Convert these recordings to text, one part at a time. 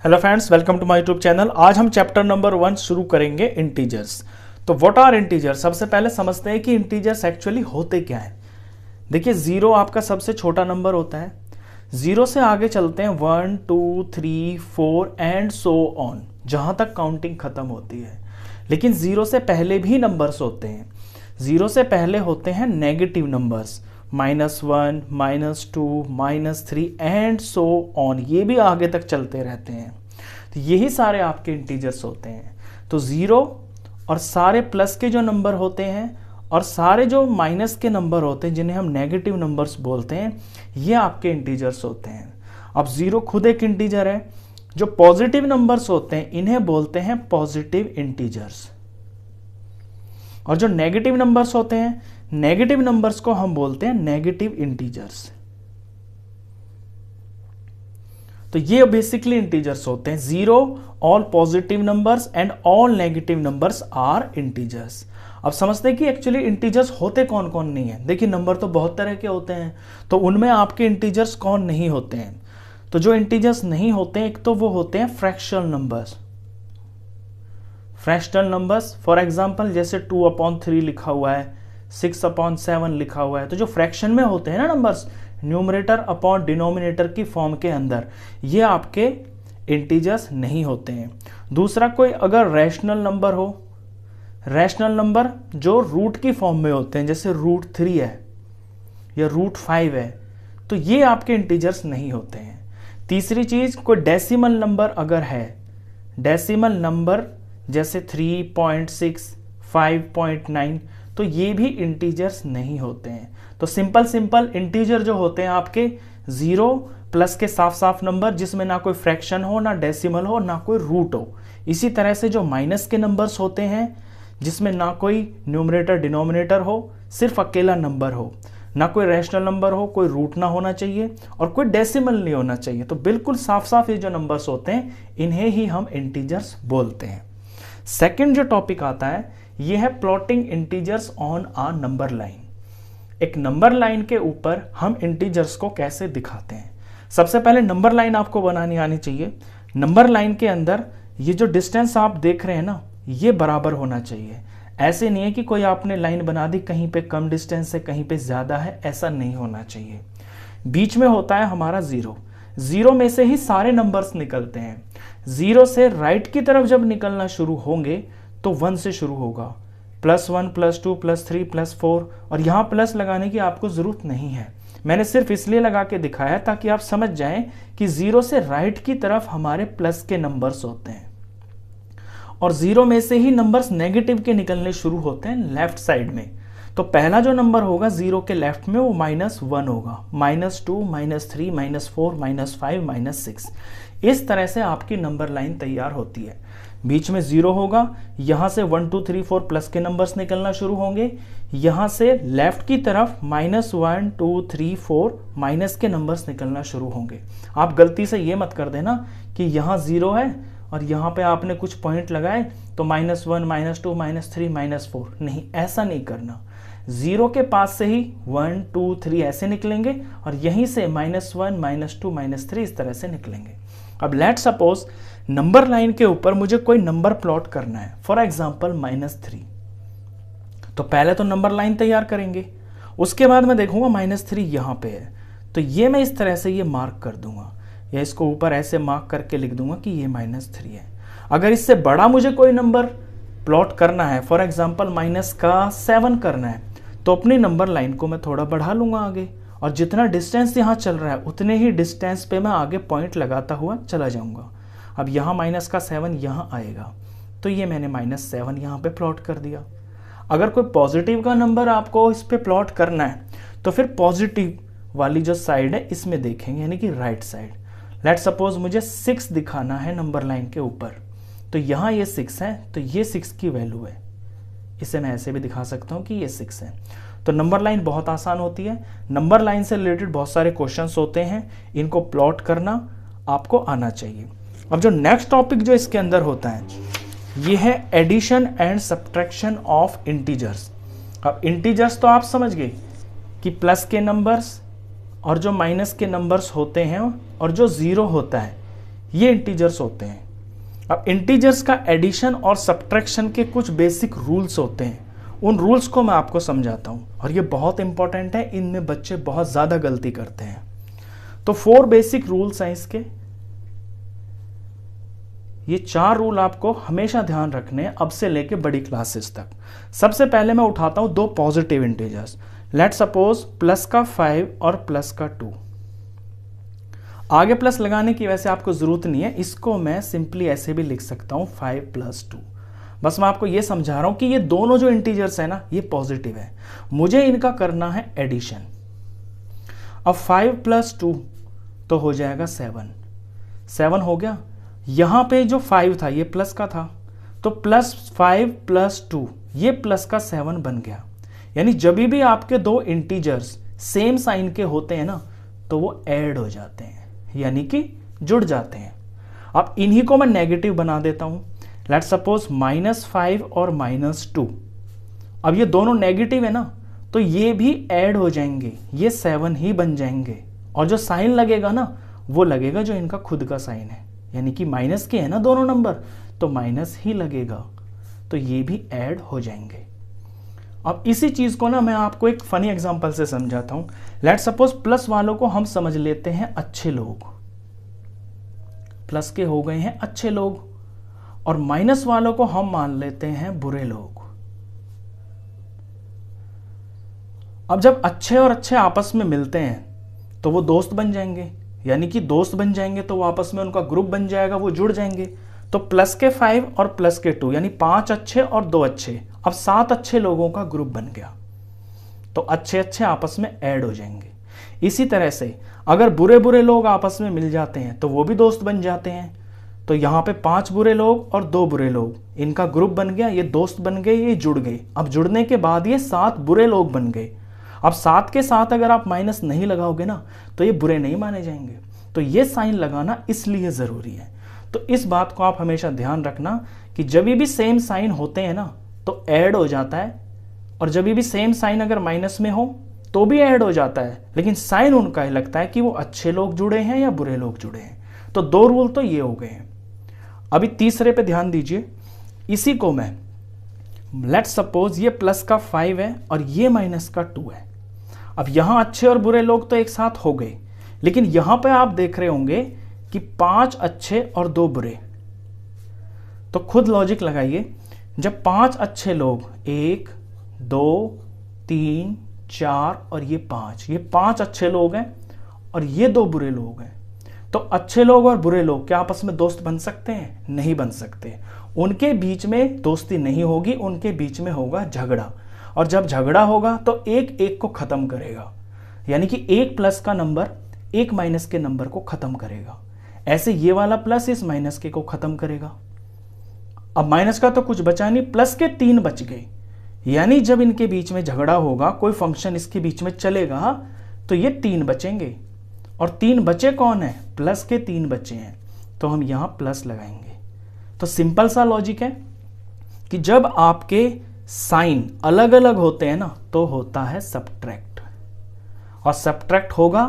Hello friends, welcome to my YouTube channel. आज हम chapter number 1 शुरू करेंगे, इंटीजर्स। तो व्हाट आर इंटीजर्स? सबसे पहले समझते हैं कि इंटीजर्स एक्चुअली होते क्या हैं। देखिए, जीरो आपका सबसे छोटा नंबर होता है। जीरो से आगे चलते हैं 1 2 3 4 एंड सो ऑन, जहां तक काउंटिंग खत्म होती है। लेकिन जीरो से पहले भी नंबर्स होते हैं। जीरो से पहले होते हैं negative numbers, -1, -2, -3 and so on. ये भी आगे तक चलते रहते हैं। तो यही सारे आपके इंटीजर्स होते हैं। तो जीरो और सारे प्लस के जो नंबर होते हैं और सारे जो माइनस के नंबर होते हैं, जिन्हें हम नेगेटिव नंबर्स बोलते हैं, ये आपके इंटीजर्स होते हैं। अब जीरो खुद एक इंटीजर है। जो पॉजिटिव नंबर्स होते हैं इन्हें बोलते हैं पॉजिटिव इंटीजर्स, और जो नेगेटिव नंबर्स होते हैं, नेगेटिव नंबर्स को हम बोलते हैं नेगेटिव इंटीजर्स। तो ये बेसिकली इंटीजर्स होते हैं। Zero, all positive numbers and all negative numbers are integers. अब समझते हैं कि एक्चुअली इंटीजर्स होते कौन कौन नहीं है। देखिए, नंबर तो बहुत तरह के होते हैं, तो उनमें आपके इंटीजर्स कौन नहीं होते हैं। तो जो इंटीजर्स नहीं होते हैं, एक तो वो होते हैं fractional numbers. Fractional numbers for example जैसे 2/3 लिखा हुआ है, 6/7 लिखा हुआ है। तो जो फ्रैक्शन में होते हैं ना नंबर्स, न्यूमरेटर अपॉन डिनोमिनेटर की फॉर्म के अंदर, ये आपके इंटीजर्स नहीं होते हैं। दूसरा, कोई अगर रैशनल नंबर हो, रैशनल नंबर जो रूट की फॉर्म में होते हैं, जैसे √3 है या √5 है, तो ये आपके इंटीजर्स नहीं होते हैं। तीसरी चीज, कोई डेसिमल नंबर अगर है, डेसिमल नंबर जैसे 3.6, 5.9, तो ये भी इंटीजर्स नहीं होते हैं। तो सिंपल इंटीजर जो होते हैं आपके, जीरो प्लस के साफ साफ नंबर जिसमें ना कोई फ्रैक्शन हो, ना डेसिमल हो, ना कोई रूट हो। इसी तरह से जो माइनस के नंबर्स होते हैं, जिसमें ना कोई न्यूमरेटर डिनोमिनेटर हो, सिर्फ अकेला नंबर हो, ना कोई रैशनल नंबर हो, कोई रूट ना होना चाहिए और कोई डेसिमल नहीं होना चाहिए। तो बिल्कुल साफ साफ ये जो नंबर्स होते हैं, इन्हें ही हम इंटीजर्स बोलते हैं। सेकेंड जो टॉपिक आता है, ये है plotting integers on a number line. एक नंबर लाइन के ऊपर हम इंटीजर्स को कैसे दिखाते हैं। सबसे पहले नंबर लाइन आपको बनानी आनी चाहिए। नंबर लाइन के अंदर ये जो डिस्टेंस आप देख रहे हैं ना, ये बराबर होना चाहिए। ऐसे नहीं है कि कोई आपने लाइन बना दी, कहीं पे कम डिस्टेंस है, कहीं पे ज्यादा है, ऐसा नहीं होना चाहिए। बीच में होता है हमारा जीरो। जीरो में से ही सारे नंबर्स निकलते हैं। जीरो से राइट की तरफ जब निकलना शुरू होंगे तो 1 से शुरू होगा, +1, +2, +3, +4, और यहाँ प्लस लगाने की आपको जरूरत नहीं है। मैंने सिर्फ इसलिए लगा के दिखाया ताकि आप समझ जाएं कि जीरो से राइट की तरफ हमारे प्लस के नंबर्स होते हैं, और जीरो में से ही नंबर्स नेगेटिव के निकलने शुरू होते हैं लेफ्ट साइड में। तो पहला जो नंबर होगा जीरो के लेफ्ट में, वो -1 होगा, -2, -3, -4, -5, -6। इस तरह से आपकी नंबर लाइन तैयार होती है। बीच में जीरो होगा, यहां से 1 2 3 4 प्लस के नंबर्स निकलना शुरू होंगे। यहां से लेफ्ट की तरफ -1 2 3 4 माइनस के नंबर्स निकलना शुरू होंगे। आप गलती से ये मत कर देना कि यहां जीरो है और यहां पे आपने कुछ पॉइंट लगाए तो -1 -2 -3 -4, नहीं, ऐसा नहीं करना। जीरो के पास से ही 1 2 3 ऐसे निकलेंगे और यहीं से -1 -2 -3 इस तरह से निकलेंगे। अब लेट सपोज नंबर लाइन के ऊपर मुझे कोई नंबर प्लॉट करना है, फॉर एग्जांपल -3। तो पहले तो नंबर लाइन तैयार करेंगे, उसके बाद मैं देखूंगा -3 यहां पे है, तो ये मैं इस तरह से ये मार्क कर दूंगा, या इसको ऊपर ऐसे मार्क करके लिख दूंगा कि ये -3 है। अगर इससे बड़ा मुझे कोई नंबर प्लॉट करना है, फॉर एग्जांपल -7 करना है, तो अपनी नंबर लाइन को मैं थोड़ा बढ़ा लूंगा आगे, और जितना डिस्टेंस यहाँ चल रहा है उतने ही डिस्टेंस पे मैं आगे पॉइंट लगाता हुआ चला जाऊंगा। अब यहाँ -7 यहाँ आएगा, तो ये मैंने -7 यहाँ पे प्लॉट कर दिया। अगर कोई पॉजिटिव का नंबर आपको इस पे प्लॉट करना है, तो फिर पॉजिटिव वाली जो साइड है इसमें देखेंगे, यानी कि राइट साइड। लेट सपोज मुझे 6 दिखाना है नंबर लाइन के ऊपर, तो यहाँ ये 6 है, तो ये 6 की वैल्यू है। इसे मैं ऐसे भी दिखा सकता हूँ कि ये 6 है। तो नंबर लाइन बहुत आसान होती है। नंबर लाइन से रिलेटेड बहुत सारे क्वेश्चंस होते हैं, इनको प्लॉट करना आपको आना चाहिए। अब जो नेक्स्ट टॉपिक जो इसके अंदर होता है, ये है addition and subtraction of integers. अब इंटीजर्स तो आप समझ गए कि प्लस के नंबर्स और जो माइनस के नंबर्स होते हैं और जो जीरो होता है, ये इंटीजर्स होते हैं। अब इंटीजर्स का एडिशन और सब्ट्रैक्शन के कुछ बेसिक रूल्स होते हैं, उन रूल्स को मैं आपको समझाता हूँ और ये बहुत इंपॉर्टेंट है, इनमें बच्चे बहुत ज़्यादा गलती करते हैं। तो 4 बेसिक रूल्स हैं इसके। ये 4 रूल आपको हमेशा ध्यान रखने हैं अब से लेके बड़ी क्लासेस तक। सबसे पहले मैं उठाता हूँ 2 positive integers. Let suppose plus का 5 और प्लस का 2। आगे प्लस लगाने की वैसे आपको जरूरत नहीं है, इसको मैं सिंपली ऐसे भी लिख सकता हूं 5 + 2। बस मैं आपको ये समझा रहा हूं कि ये दोनों जो इंटीजर्स है ना ये पॉजिटिव है, मुझे इनका करना है एडिशन। अब 5 + 2 तो हो जाएगा 7 हो गया। यहां पे जो 5 था ये प्लस का था, तो +5 + 2 ये प्लस का 7 बन गया। यानी जब भी आपके दो इंटीजर्स सेम साइन के होते हैं ना तो वो ऐड हो जाते हैं, यानी कि जुड़ जाते हैं। अब इन्हीं को मैं नेगेटिव बना देता हूं। लेट्स सपोज -5 और -2। अब ये दोनों नेगेटिव है ना, तो ये भी ऐड हो जाएंगे, ये 7 ही बन जाएंगे। और जो साइन लगेगा ना वो लगेगा जो इनका खुद का साइन है, यानी कि माइनस के है ना दोनों नंबर, तो माइनस ही लगेगा, तो ये भी ऐड हो जाएंगे। अब इसी चीज को ना मैं आपको एक फनी एग्जांपल से समझाता हूं। लेट्स सपोज प्लस वालों को हम समझ लेते हैं अच्छे लोग, प्लस के हो गए हैं अच्छे लोग, और माइनस वालों को हम मान लेते हैं बुरे लोग। अब जब अच्छे और अच्छे आपस में मिलते हैं तो वो दोस्त बन जाएंगे, यानी कि दोस्त बन जाएंगे तो वो आपस में उनका ग्रुप बन जाएगा, वो जुड़ जाएंगे। तो प्लस के 5 और प्लस के 2 यानी 5 अच्छे और 2 अच्छे, अब 7 अच्छे लोगों का ग्रुप बन गया। तो अच्छे अच्छे आपस में ऐड हो जाएंगे। इसी तरह से अगर बुरे बुरे लोग आपस में मिल जाते हैं तो वो भी दोस्त बन जाते हैं। तो यहाँ पे 5 बुरे लोग और 2 बुरे लोग, इनका ग्रुप बन गया, ये दोस्त बन गए, ये जुड़ गए। अब जुड़ने के बाद ये 7 बुरे लोग बन गए। अब 7 के साथ अगर आप माइनस नहीं लगाओगे ना तो ये बुरे नहीं माने जाएंगे। तो ये साइन लगाना इसलिए ज़रूरी है। तो इस बात को आप हमेशा ध्यान रखना कि जब भी सेम साइन होते हैं ना तो ऐड हो जाता है, और जब भी सेम साइन अगर माइनस में हो तो भी ऐड हो जाता है, लेकिन साइन उनका ही लगता है कि वो अच्छे लोग जुड़े हैं या बुरे लोग जुड़े हैं। तो 2 रूल तो ये हो गए हैं। अभी तीसरे पे ध्यान दीजिए। इसी को मैं लेट्स सपोज ये प्लस का 5 है और ये माइनस का 2 है। अब यहां अच्छे और बुरे लोग तो एक साथ हो गए, लेकिन यहां पे आप देख रहे होंगे कि 5 अच्छे और 2 बुरे। तो खुद लॉजिक लगाइए, जब 5 अच्छे लोग 1 2 3 4 और ये 5 अच्छे लोग हैं और ये 2 बुरे लोग हैं, तो अच्छे लोग और बुरे लोग क्या आपस में दोस्त बन सकते हैं? नहीं बन सकते। उनके बीच में दोस्ती नहीं होगी, उनके बीच में होगा झगड़ा। और जब झगड़ा होगा तो एक एक को खत्म करेगा, यानी कि एक प्लस का नंबर एक माइनस के नंबर को खत्म करेगा। ऐसे ये वाला प्लस इस माइनस के को खत्म करेगा। अब माइनस का तो कुछ बचा नहीं, प्लस के 3 बच गए, यानी जब इनके बीच में झगड़ा होगा, कोई फंक्शन इसके बीच में चलेगा, तो ये 3 बचेंगे। और 3 बचे कौन है? प्लस के 3 बचे हैं, तो हम यहां प्लस लगाएंगे। तो सिंपल सा लॉजिक है कि जब आपके साइन अलग अलग होते हैं ना तो होता है सब्ट्रैक्ट, और सब्ट्रैक्ट होगा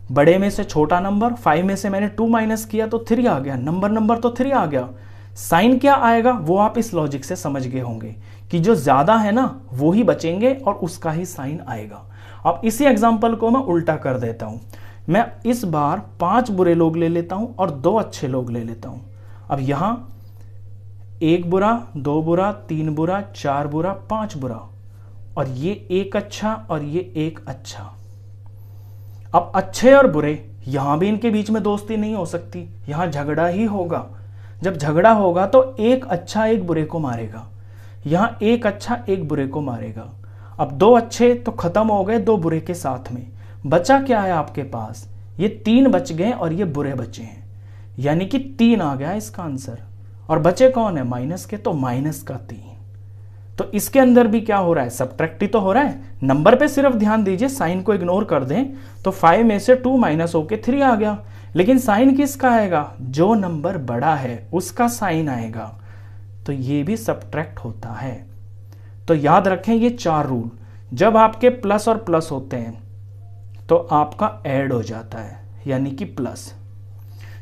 बड़े में से छोटा नंबर। 5 में से मैंने 2 माइनस किया तो 3 आ गया, नंबर तो 3 आ गया। साइन क्या आएगा वो आप इस लॉजिक से समझ गए होंगे कि जो ज्यादा है ना वो ही बचेंगे और उसका ही साइन आएगा। अब इसी एग्जांपल को मैं उल्टा कर देता हूं। मैं इस बार 5 बुरे लोग ले लेता हूं और 2 अच्छे लोग ले लेता हूं। अब यहां 1 बुरा, 2 बुरा, 3 बुरा, 4 बुरा, 5 बुरा, और ये 1 अच्छा और ये 1 अच्छा। अब अच्छे और बुरे, यहां भी इनके बीच में दोस्ती नहीं हो सकती, यहां झगड़ा ही होगा। जब झगड़ा होगा तो एक अच्छा एक बुरे को मारेगा, यहां एक अच्छा एक बुरे को मारेगा। अब 2 अच्छे तो खत्म हो गए 2 बुरे के साथ में, बचा क्या है आपके पास? ये 3 बच गए और ये बुरे बचे हैं, यानी कि 3 आ गया इसका आंसर। और बचे कौन है? माइनस के, तो माइनस का 3। तो इसके अंदर भी क्या हो रहा है? सब्ट्रैक्ट ही तो हो रहा है। नंबर पे सिर्फ ध्यान दीजिए, साइन को इग्नोर कर दें तो 5 में से 2 माइनस होके 3 आ गया, लेकिन साइन किसका आएगा? जो नंबर बड़ा है उसका साइन आएगा। तो ये भी सब्ट्रैक्ट होता है। तो याद रखें ये 4 रूल। जब आपके प्लस और प्लस होते हैं तो आपका ऐड हो जाता है, यानी कि प्लस।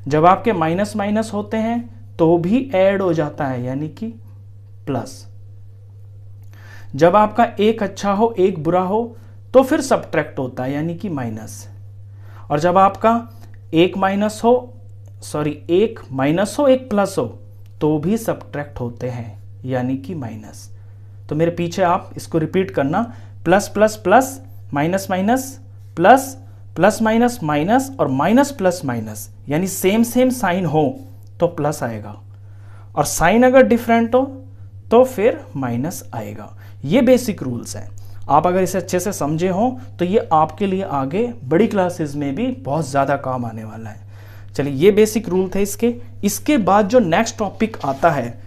जब आपके माइनस माइनस होते हैं तो भी ऐड हो जाता है, यानी कि प्लस। जब आपका एक अच्छा हो एक बुरा हो तो फिर सब्ट्रैक्ट होता है, यानी कि माइनस। और जब आपका एक माइनस हो एक प्लस हो तो भी सब्ट्रैक्ट होते हैं, यानी कि माइनस। तो मेरे पीछे आप इसको रिपीट करना, plus plus plus, minus minus, plus plus minus minus, और माइनस प्लस माइनस, यानी सेम सेम साइन हो तो प्लस आएगा, और साइन अगर डिफरेंट हो तो फिर माइनस आएगा। ये बेसिक रूल्स हैं। आप अगर इसे अच्छे से समझे हो तो ये आपके लिए आगे बड़ी क्लासेस में भी बहुत ज़्यादा काम आने वाला है। चलिए, ये बेसिक रूल थे इसके बाद जो नेक्स्ट टॉपिक आता है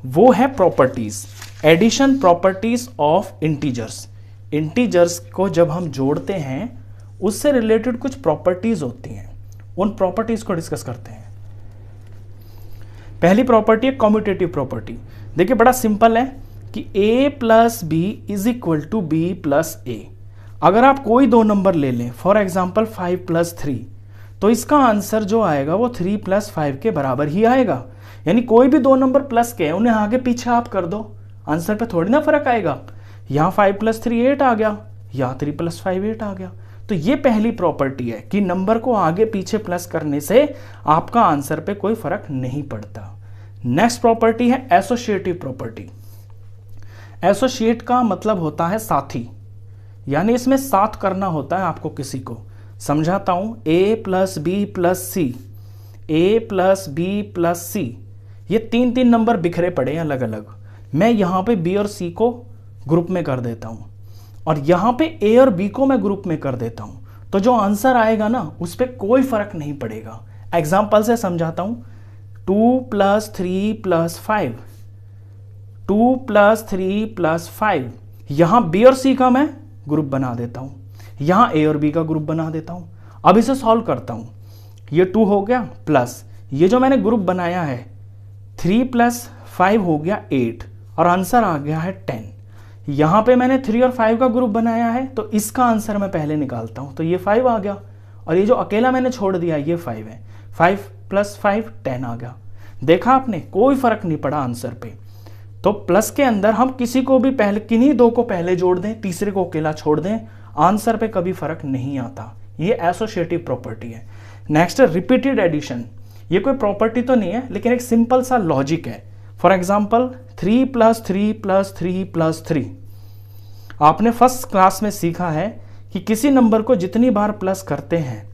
वो है properties, addition properties of integers. Integers को जब हम जोड़ते हैं उससे रिलेटेड कुछ प्रॉपर्टीज होती हैं, उन प्रॉपर्टीज को डिस्कस करते हैं। पहली प्रॉपर्टी है कॉम्यूटेटिव प्रॉपर्टी। देखिए, बड़ा सिंपल है कि a plus B is equal to B plus A. अगर आप कोई दो नंबर ले लें, फॉर एग्जाम्पल 5 प्लस 3, तो इसका आंसर जो आएगा वो 3 प्लस 5 के बराबर ही आएगा। यानी कोई भी दो नंबर प्लस के हैं, उन्हें आगे पीछे आप कर दो, आंसर पे थोड़ी ना फर्क आएगा। यहाँ 5 प्लस 3 8 आ गया, या 3 प्लस 5 8 आ गया। तो ये पहली प्रॉपर्टी है कि नंबर को आगे पीछे प्लस करने से आपका आंसर पे कोई फर्क नहीं पड़ता। नेक्स्ट प्रॉपर्टी है एसोसिएटिव प्रॉपर्टी। एसोसिएट का मतलब होता है साथी, यानी इसमें साथ करना होता है आपको किसी को। समझाता हूं, a plus B plus C, A plus B plus C, ये तीन तीन नंबर बिखरे पड़े हैं अलग अलग। मैं यहां पे b और c को ग्रुप में कर देता हूं, और यहां पे a और b को मैं ग्रुप में कर देता हूं, तो जो आंसर आएगा ना उस पर कोई फर्क नहीं पड़ेगा। एग्जाम्पल से समझाता हूं, 2 प्लस 3 प्लस 5, 2 प्लस 3 प्लस 5, यहां b और c का मैं ग्रुप बना देता हूं, यहां a और b का ग्रुप बना देता हूं। अब इसे सॉल्व करता हूं, ये 2 हो गया प्लस ये जो मैंने ग्रुप बनाया है 3 प्लस 5 हो गया 8, और आंसर आ गया है 10। यहां पे मैंने 3 और 5 का ग्रुप बनाया है, तो इसका आंसर मैं पहले निकालता हूं, तो ये 5 आ गया, और ये जो अकेला मैंने छोड़ दिया ये 5 है। 5 प्लस 5 10 आ गया। देखा आपने, कोई फर्क नहीं पड़ा आंसर पे। तो प्लस के अंदर हम किसी को भी पहले, किन्हीं दो को पहले जोड़ दें, तीसरे को अकेला छोड़ दें, आंसर पे कभी फर्क नहीं आता। ये एसोसिएटिव प्रॉपर्टी है। नेक्स्ट है रिपीटेड एडिशन। ये कोई प्रॉपर्टी तो नहीं है, लेकिन एक सिंपल सा लॉजिक है। For example 3 plus 3 plus 3 plus 3, आपने फर्स्ट क्लास में सीखा है कि किसी नंबर को जितनी बार प्लस करते हैं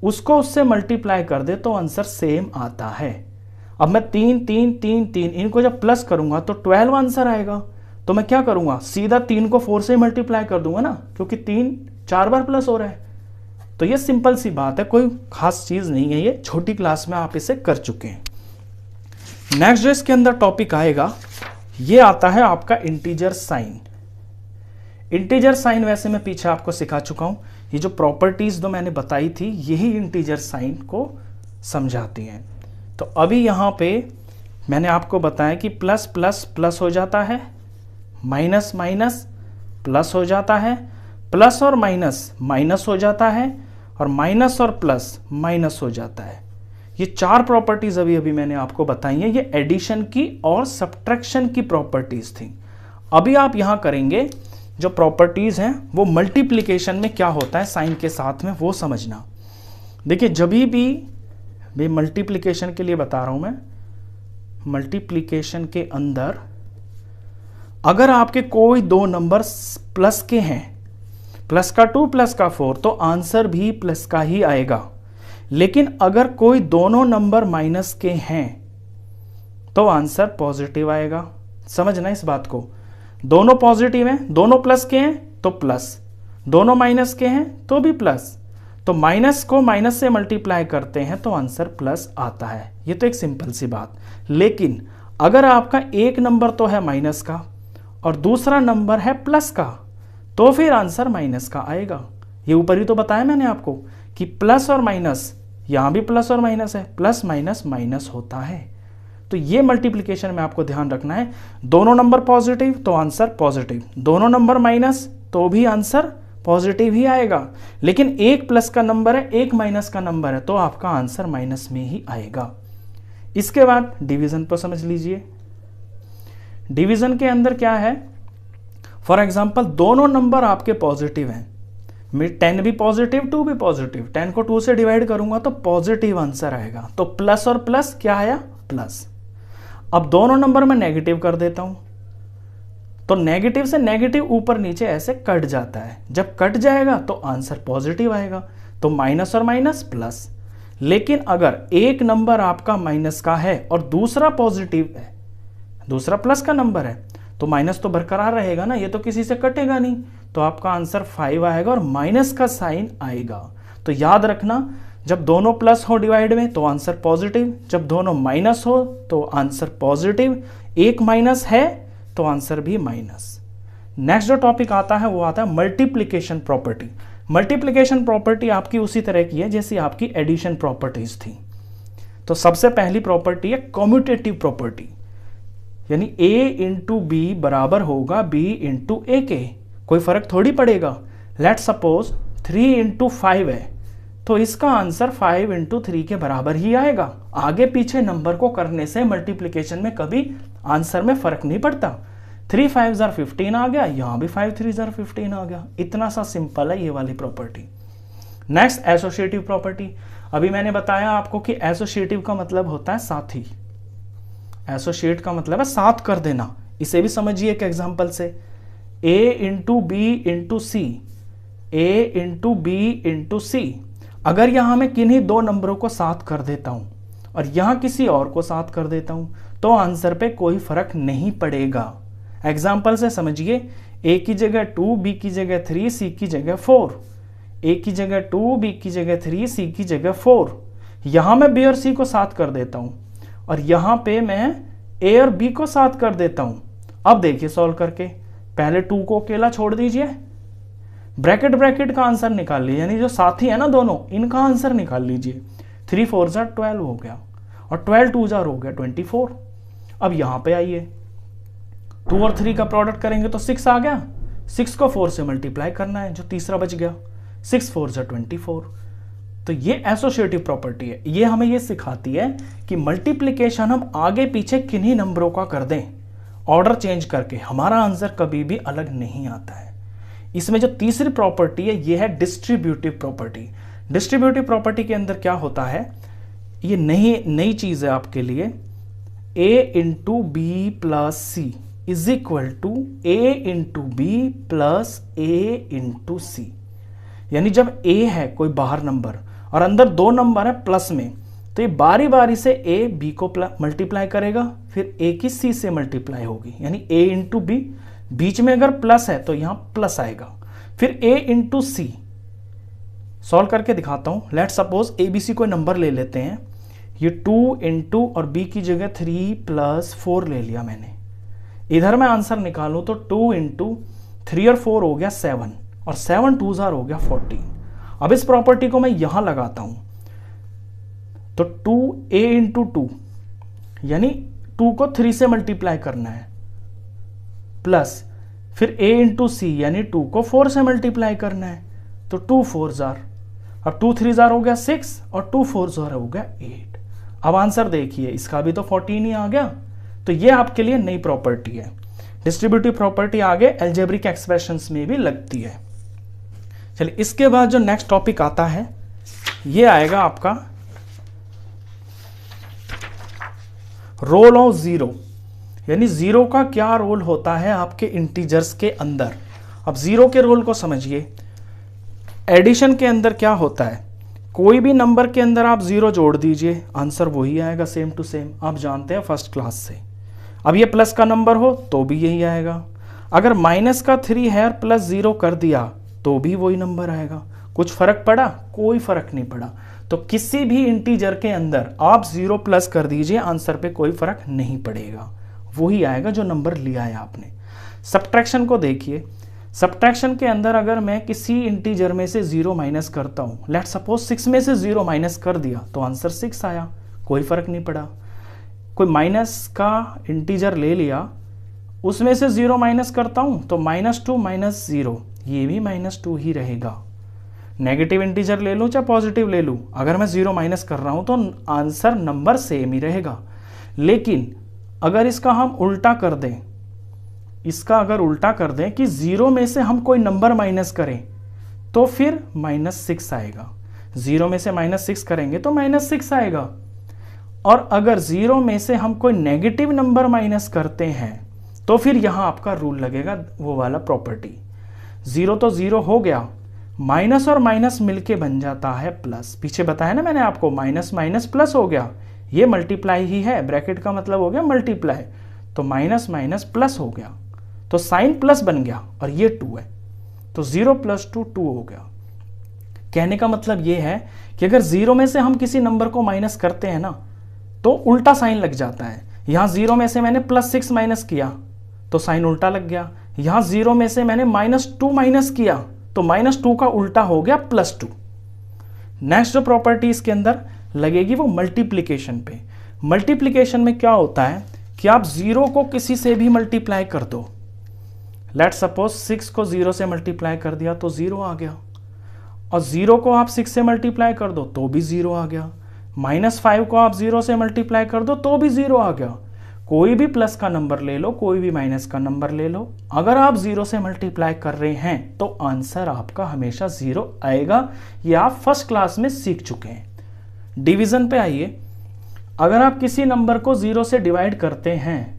उसको उससे मल्टीप्लाई कर दे तो आंसर सेम आता है। अब मैं 3 3 3 3 इनको जब प्लस करूंगा तो 12 आंसर आएगा। तो मैं क्या करूंगा, सीधा 3 को 4 से मल्टीप्लाई कर दूंगा ना, क्योंकि 3 4 बार प्लस हो रहा है। तो ये सिंपल सी बात है, कोई खास चीज नहीं है, ये छोटी क्लास में आप इसे कर चुके हैं। नेक्स्ट जो इसके अंदर टॉपिक आएगा ये आता है आपका इंटीजर साइन। इंटीजर साइन वैसे मैं पीछे आपको सिखा चुका हूं। ये जो प्रॉपर्टीज जो मैंने बताई थी यही इंटीजर साइन को समझाती हैं। तो अभी यहां पे मैंने आपको बताया कि प्लस प्लस प्लस हो जाता है, माइनस माइनस प्लस हो जाता है, प्लस और माइनस माइनस हो जाता है, और माइनस और प्लस माइनस हो जाता है। ये 4 प्रॉपर्टीज अभी अभी मैंने आपको बताई हैं। ये एडिशन की और सब्ट्रैक्शन की प्रॉपर्टीज थी। अभी आप यहां करेंगे जो प्रॉपर्टीज हैं वो मल्टीप्लिकेशन में क्या होता है साइन के साथ में, वो समझना। देखिए, जब भी मल्टीप्लिकेशन के लिए बता रहा हूं मैं, मल्टीप्लिकेशन के अंदर अगर आपके कोई दो नंबर प्लस के हैं, प्लस का 2 प्लस का 4, तो आंसर भी प्लस का ही आएगा। लेकिन अगर कोई दोनों नंबर माइनस के हैं तो आंसर पॉजिटिव आएगा। समझना इस बात को, दोनों पॉजिटिव हैं, दोनों प्लस के हैं तो प्लस, दोनों माइनस के हैं तो भी प्लस। तो माइनस को माइनस से मल्टीप्लाई करते हैं तो आंसर प्लस आता है। ये तो एक सिंपल सी बात। लेकिन अगर आपका एक नंबर तो है माइनस का और दूसरा नंबर है प्लस का, तो फिर आंसर माइनस का आएगा। ये ऊपर ही तो बताया मैंने आपको कि प्लस और माइनस, यहां भी प्लस और माइनस है, प्लस माइनस माइनस होता है। तो ये मल्टीप्लिकेशन में आपको ध्यान रखना है। दोनों नंबर पॉजिटिव तो आंसर पॉजिटिव, दोनों नंबर माइनस तो भी आंसर पॉजिटिव ही आएगा। लेकिन एक प्लस का नंबर है, एक माइनस का नंबर है, तो आपका आंसर माइनस में ही आएगा। इसके बाद डिवीजन पर समझ लीजिए। डिवीजन के अंदर क्या है, फॉर एग्जाम्पल दोनों नंबर आपके पॉजिटिव हैं, 10 भी पॉजिटिव 2 भी पॉजिटिव, 10 को 2 से डिवाइड करूंगा तो पॉजिटिव आंसर आएगा। तो प्लस और प्लस क्या आया, प्लस। अब दोनों नंबर में नेगेटिव कर देता हूं, तो नेगेटिव से नेगेटिव ऊपर नीचे ऐसे कट जाता है। जब कट जाएगा तो आंसर पॉजिटिव आएगा, तो माइनस और माइनस प्लस। लेकिन अगर एक नंबर आपका माइनस का है और दूसरा पॉजिटिव है, दूसरा प्लस का नंबर है, तो माइनस तो बरकरार रहेगा ना, ये तो किसी से कटेगा नहीं, तो आपका आंसर 5 आएगा और माइनस का साइन आएगा। तो याद रखना, जब दोनों प्लस हो डिवाइड में तो आंसर पॉजिटिव, जब दोनों माइनस हो तो आंसर पॉजिटिव, एक माइनस है तो आंसर भी माइनस। नेक्स्ट जो टॉपिक आता है वो आता है मल्टीप्लिकेशन प्रॉपर्टी। मल्टीप्लिकेशन प्रॉपर्टी आपकी उसी तरह की है जैसी आपकी एडिशन प्रॉपर्टीज थी। तो सबसे पहली प्रॉपर्टी है कॉम्यूटेटिव प्रॉपर्टी, यानी a इंटू बी बराबर होगा b इंटू ए के, कोई फर्क थोड़ी पड़ेगा। लेट सपोज 3 इंटू 5 है, तो इसका आंसर 5 इंटू 3 के बराबर ही आएगा। आगे पीछे नंबर को करने से मल्टीप्लिकेशन में कभी आंसर में फर्क नहीं पड़ता। 3 5 15 आ गया, यहां भी 5 3 15 आ गया। इतना सा सिंपल है ये वाली प्रॉपर्टी। Next associative property. अभी मैंने बताया आपको कि एसोसिएटिव का मतलब होता है साथी, एसोसिएट का मतलब है साथ कर देना। इसे भी समझिए एक एग्जांपल से, a into B into C, A into B into C. अगर यहां मैं किन्हीं दो नंबरों को साथ कर देता हूं और यहां किसी और को साथ कर देता हूं तो आंसर पे कोई फर्क नहीं पड़ेगा। एग्जाम्पल से समझिए, a की जगह 2, b की जगह 3, c की जगह 4, a की जगह 2, b की जगह 3, c की जगह 4। यहां मैं b और c को साथ कर देता हूं और यहां पे मैं a और b को साथ कर देता हूं। अब देखिए सॉल्व करके, पहले 2 को अकेला छोड़ दीजिए, ब्रैकेट ब्रैकेट का आंसर निकाल लीजिए, यानी जो साथी है ना दोनों, इनका आंसर निकाल लीजिए। 3 4 12 हो गया और 12 2 हो गया 24। अब यहां पे आइए, 2 और 3 का प्रोडक्ट करेंगे तो 6 आ गया, 6 को 4 से मल्टीप्लाई करना है, जो तीसरा बच गया, 6 4 24। तो ये एसोसिएटिव प्रॉपर्टी है, ये हमें ये सिखाती है कि मल्टीप्लिकेशन हम आगे पीछे किन्हीं नंबरों का कर दें, ऑर्डर चेंज करके हमारा आंसर कभी भी अलग नहीं आता है। इसमें जो तीसरी प्रॉपर्टी है ये है डिस्ट्रीब्यूटिव प्रॉपर्टी। डिस्ट्रीब्यूटिव प्रॉपर्टी के अंदर क्या होता है, ये नई चीज है आपके लिए, a into B plus C is equal to a into B plus A into C. यानी जब a है कोई बाहर नंबर और अंदर दो नंबर है प्लस में, तो ये बारी बारी से a b को मल्टीप्लाई करेगा, फिर a की c से मल्टीप्लाई होगी, यानी a इंटू बी, बीच में अगर प्लस है तो यहां प्लस आएगा, फिर a इंटू सी। सॉल्व करके दिखाता हूं। Let suppose A B C कोई नंबर ले लेते हैं, ये 2 इंटू और b की जगह 3 प्लस 4 ले लिया मैंने। इधर मैं आंसर निकालूं तो 2 इंटू 3 और 4 हो गया 7 और 7 2 हो गया 14। अब इस प्रॉपर्टी को मैं यहां लगाता हूं तो 2a इंटू 2, यानी 2 को 3 से मल्टीप्लाई करना है, प्लस फिर a इंटू सी, यानी 2 को 4 से मल्टीप्लाई करना है, तो 2 4 अब 2 3 हो गया 6 और 2 4 हो गया 8। अब आंसर देखिए, इसका भी तो 14 ही आ गया। तो ये आपके लिए नई प्रॉपर्टी है। डिस्ट्रीब्यूटिव प्रॉपर्टी आगे अलजेब्रिक एक्सप्रेशंस में भी लगती है। चलिए इसके बाद जो नेक्स्ट टॉपिक आता है ये आएगा आपका रोल ऑफ जीरो, यानी जीरो का क्या रोल होता है आपके इंटीजर्स के अंदर। अब जीरो के रोल को समझिए। एडिशन के अंदर क्या होता है, कोई भी नंबर के अंदर आप जीरो जोड़ दीजिए, आंसर वही आएगा सेम टू सेम, आप जानते हैं फर्स्ट क्लास से। अब ये प्लस का नंबर हो तो भी यही आएगा, अगर माइनस का 3 है और प्लस 0 कर दिया तो भी वही नंबर आएगा। कुछ फर्क पड़ा? कोई फर्क नहीं पड़ा। तो किसी भी इंटीजर के अंदर आप 0 प्लस कर दीजिए, आंसर पे कोई फर्क नहीं पड़ेगा, वही आएगा जो नंबर लिया है आपने। सब्ट्रैक्शन को देखिए, सब्ट्रैक्शन के अंदर अगर मैं किसी इंटीजर में से 0 माइनस करता हूं, लेट सपोज 6 में से 0 माइनस कर दिया तो आंसर 6 आया, कोई फर्क नहीं पड़ा। कोई माइनस का इंटीजर ले लिया, उसमें से 0 माइनस करता हूं तो -2 -0, ये भी -2 ही रहेगा। नेगेटिव इंटीजर ले लूँ चाहे पॉजिटिव ले लूँ, अगर मैं 0 माइनस कर रहा हूँ तो आंसर नंबर सेम ही रहेगा। लेकिन अगर इसका हम उल्टा कर दें, इसका अगर उल्टा कर दें कि 0 में से हम कोई नंबर माइनस करें तो फिर -6 आएगा। 0 में से -6 करेंगे तो -6 आएगा। और अगर 0 में से हम कोई नेगेटिव नंबर माइनस करते हैं तो फिर यहां आपका रूल लगेगा, वो वाला प्रॉपर्टी। 0 तो 0 हो गया, माइनस और माइनस मिलके बन जाता है प्लस। पीछे बताया ना मैंने आपको, माइनस माइनस प्लस हो गया, ये मल्टीप्लाई ही है, ब्रैकेट का मतलब हो गया मल्टीप्लाई, तो माइनस माइनस प्लस हो गया, तो साइन प्लस बन गया और ये 2 है, तो 0 + 2 2 हो गया। कहने का मतलब ये है कि अगर 0 में से हम किसी नंबर को माइनस करते हैं ना तो उल्टा साइन लग जाता है। यहां 0 में से मैंने +6 माइनस किया तो साइन उल्टा लग गया, यहां 0 में से मैंने -2 माइनस किया तो -2 का उल्टा हो गया +2। नेक्स्ट जो प्रॉपर्टी इसके अंदर लगेगी वो मल्टीप्लीकेशन पे। मल्टीप्लीकेशन में क्या होता है कि आप 0 को किसी से भी मल्टीप्लाई कर दो। लेट सपोज 6 को 0 से मल्टीप्लाई कर दिया तो 0 आ गया, और 0 को आप 6 से मल्टीप्लाई कर दो तो भी 0 आ गया, -5 को आप 0 से मल्टीप्लाई कर दो तो भी 0 आ गया। कोई भी प्लस का नंबर ले लो, कोई भी माइनस का नंबर ले लो, अगर आप 0 से मल्टीप्लाई कर रहे हैं तो आंसर आपका हमेशा 0 आएगा। ये आप फर्स्ट क्लास में सीख चुके हैं। डिवीजन पे आइए, अगर आप किसी नंबर को 0 से डिवाइड करते हैं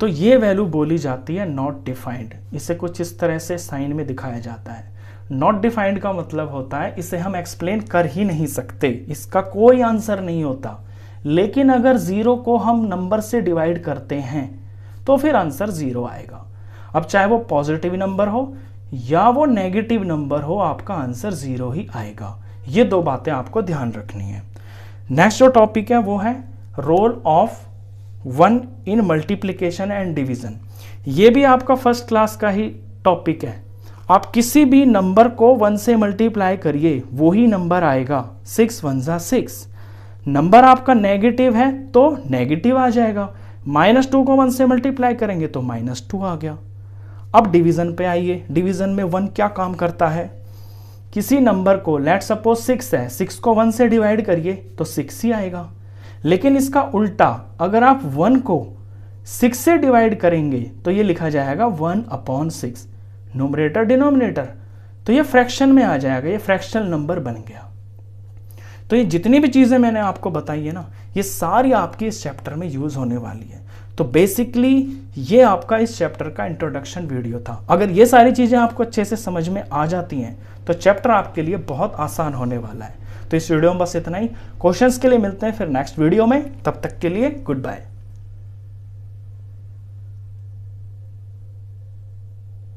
तो ये वैल्यू बोली जाती है नॉट डिफाइंड। इसे कुछ इस तरह से साइन में दिखाया जाता है। नॉट डिफाइंड का मतलब होता है इसे हम एक्सप्लेन कर ही नहीं सकते, इसका कोई आंसर नहीं होता। लेकिन अगर 0 को हम नंबर से डिवाइड करते हैं तो फिर आंसर 0 आएगा। अब चाहे वो पॉजिटिव नंबर हो या वो नेगेटिव नंबर हो, आपका आंसर 0 ही आएगा। ये 2 बातें आपको ध्यान रखनी है। नेक्स्ट जो टॉपिक है वो है role of 1 in multiplication and division. ये भी आपका फर्स्ट क्लास का ही टॉपिक है। आप किसी भी नंबर को 1 से मल्टीप्लाई करिए, वही नंबर आएगा। 6 1 जा 6। नंबर आपका नेगेटिव है तो नेगेटिव आ जाएगा। -2 को 1 से मल्टीप्लाई करेंगे तो -2 आ गया। अब डिवीजन पे आइए। डिवीजन में 1 क्या काम करता है, किसी नंबर को, लेट सपोज 6 है, 6 को 1 से डिवाइड करिए तो 6 ही आएगा। लेकिन इसका उल्टा, अगर आप 1 को 6 से डिवाइड करेंगे तो ये लिखा जाएगा 1/6, न्यूमरेटर डिनोमिनेटर, तो ये फ्रैक्शन में आ जाएगा, ये फ्रैक्शनल नंबर बन गया। तो ये जितनी भी चीजें मैंने आपको बताई है ना, ये सारी आपकी इस चैप्टर में यूज होने वाली है। तो बेसिकली ये आपका इस चैप्टर का इंट्रोडक्शन वीडियो था। अगर ये सारी चीजें आपको अच्छे से समझ में आ जाती हैं तो चैप्टर आपके लिए बहुत आसान होने वाला है। तो इस वीडियो में बस इतना ही। क्वेश्चंस के लिए मिलते हैं फिर नेक्स्ट वीडियो में, तब तक के लिए गुड बाय।